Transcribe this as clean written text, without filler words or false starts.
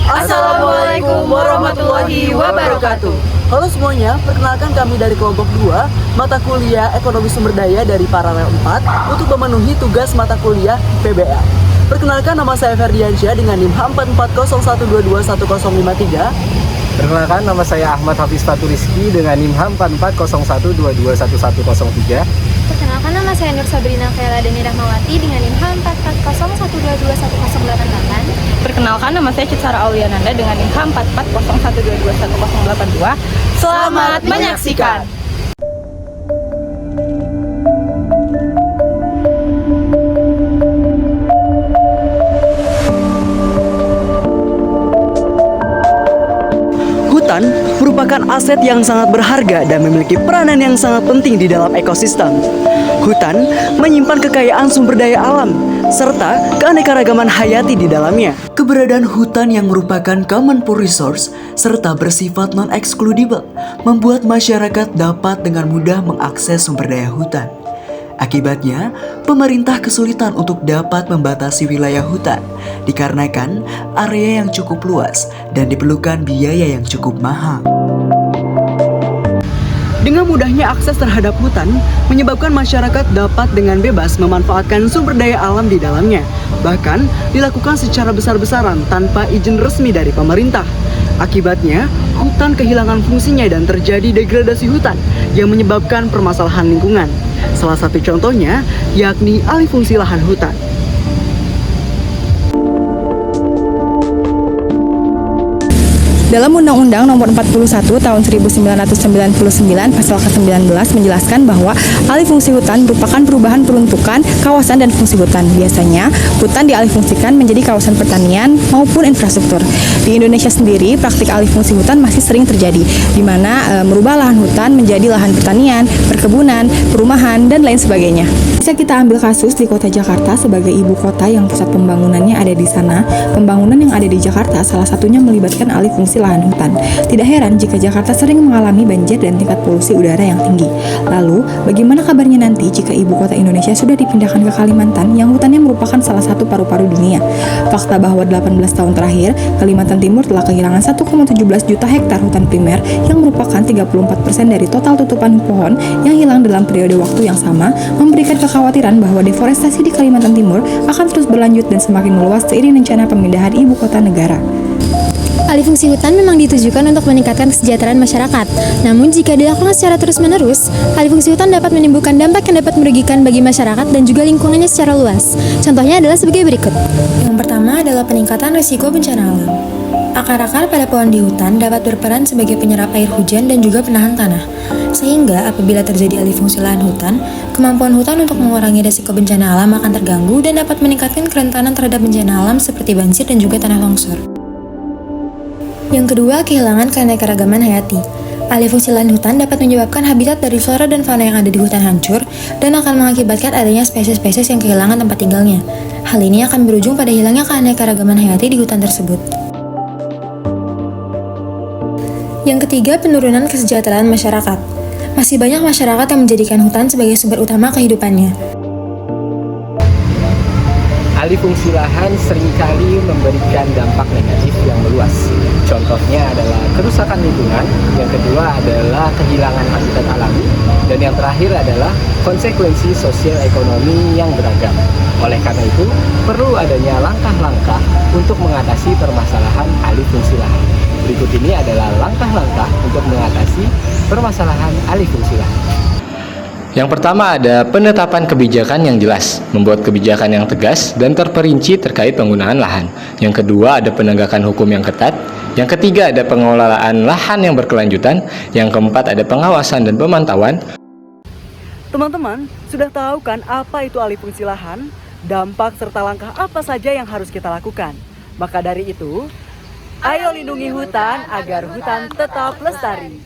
Assalamualaikum warahmatullahi wabarakatuh. Halo semuanya, perkenalkan kami dari kelompok 2 mata kuliah Ekonomi Sumber Daya dari Paralel 4 untuk memenuhi tugas mata kuliah PBL. Perkenalkan, nama saya Ferdiansyah dengan NIM H4401221053. Perkenalkan, nama saya Ahmad Hafiz Faturiski dengan NIM H4401221103. Perkenalkan, nama saya Nur Sabrina Kaila Deni Rahmawati dengan NIM H4401222108. Perkenalkan, nama saya Citsara Auliananda dengan NIM H4401221082. Selamat menyaksikan. Hutan merupakan aset yang sangat berharga dan memiliki peranan yang sangat penting di dalam ekosistem. Hutan menyimpan kekayaan sumber daya alam serta keanekaragaman hayati di dalamnya. Keberadaan hutan yang merupakan common pool resource serta bersifat non-excludable membuat masyarakat dapat dengan mudah mengakses sumber daya hutan. Akibatnya, pemerintah kesulitan untuk dapat membatasi wilayah hutan dikarenakan area yang cukup luas dan diperlukan biaya yang cukup mahal. Dengan mudahnya akses terhadap hutan menyebabkan masyarakat dapat dengan bebas memanfaatkan sumber daya alam di dalamnya. Bahkan dilakukan secara besar-besaran tanpa izin resmi dari pemerintah. Akibatnya, hutan kehilangan fungsinya dan terjadi degradasi hutan yang menyebabkan permasalahan lingkungan. Salah satu contohnya yakni alih fungsi lahan hutan. Dalam Undang-Undang Nomor 41 Tahun 1999 Pasal ke-19 menjelaskan bahwa alih fungsi hutan merupakan perubahan peruntukan kawasan dan fungsi hutan. Biasanya, hutan dialihfungsikan menjadi kawasan pertanian maupun infrastruktur. Di Indonesia sendiri, praktik alih fungsi hutan masih sering terjadi, di mana merubah lahan hutan menjadi lahan pertanian, perkebunan, perumahan, dan lain sebagainya. Bisa kita ambil kasus di kota Jakarta sebagai ibu kota yang pusat pembangunannya ada di sana. Pembangunan yang ada di Jakarta salah satunya melibatkan alih fungsi lahan hutan. Tidak heran jika Jakarta sering mengalami banjir dan tingkat polusi udara yang tinggi. Lalu, bagaimana kabarnya nanti jika ibu kota Indonesia sudah dipindahkan ke Kalimantan yang hutannya merupakan salah satu paru-paru dunia? Fakta bahwa 18 tahun terakhir, Kalimantan Timur telah kehilangan 1,17 juta hektar hutan primer yang merupakan 34% dari total tutupan pohon yang hilang dalam periode waktu yang sama, memberikan kekhawatiran bahwa deforestasi di Kalimantan Timur akan terus berlanjut dan semakin meluas seiring rencana pemindahan ibu kota negara. Alih fungsi hutan memang ditujukan untuk meningkatkan kesejahteraan masyarakat. Namun jika dilakukan secara terus-menerus, alih fungsi hutan dapat menimbulkan dampak yang dapat merugikan bagi masyarakat dan juga lingkungannya secara luas. Contohnya adalah sebagai berikut. Yang pertama adalah peningkatan risiko bencana alam. Akar-akar pada pohon di hutan dapat berperan sebagai penyerap air hujan dan juga penahan tanah. Sehingga apabila terjadi alih fungsi lahan hutan, kemampuan hutan untuk mengurangi risiko bencana alam akan terganggu dan dapat meningkatkan kerentanan terhadap bencana alam seperti banjir dan juga tanah longsor. Yang kedua, kehilangan keanekaragaman hayati. Alih fungsi lahan hutan dapat menyebabkan habitat dari flora dan fauna yang ada di hutan hancur dan akan mengakibatkan adanya spesies-spesies yang kehilangan tempat tinggalnya. Hal ini akan berujung pada hilangnya keanekaragaman hayati di hutan tersebut. Yang ketiga, penurunan kesejahteraan masyarakat. Masih banyak masyarakat yang menjadikan hutan sebagai sumber utama kehidupannya. Alih fungsi lahan seringkali memberikan dampak negatif yang meluas. Contohnya adalah kerusakan lingkungan, yang kedua adalah kehilangan habitat alami, dan yang terakhir adalah konsekuensi sosial ekonomi yang beragam. Oleh karena itu, perlu adanya langkah-langkah untuk mengatasi permasalahan alih fungsi lahan. Berikut ini adalah langkah-langkah untuk mengatasi permasalahan alih fungsi lahan. Yang pertama ada penetapan kebijakan yang jelas, membuat kebijakan yang tegas dan terperinci terkait penggunaan lahan. Yang kedua ada penegakan hukum yang ketat. Yang ketiga ada pengelolaan lahan yang berkelanjutan. Yang keempat ada pengawasan dan pemantauan. Teman-teman, sudah tahu kan apa itu alih fungsi lahan? Dampak serta langkah apa saja yang harus kita lakukan? Maka dari itu, ayo lindungi hutan agar hutan tetap lestari.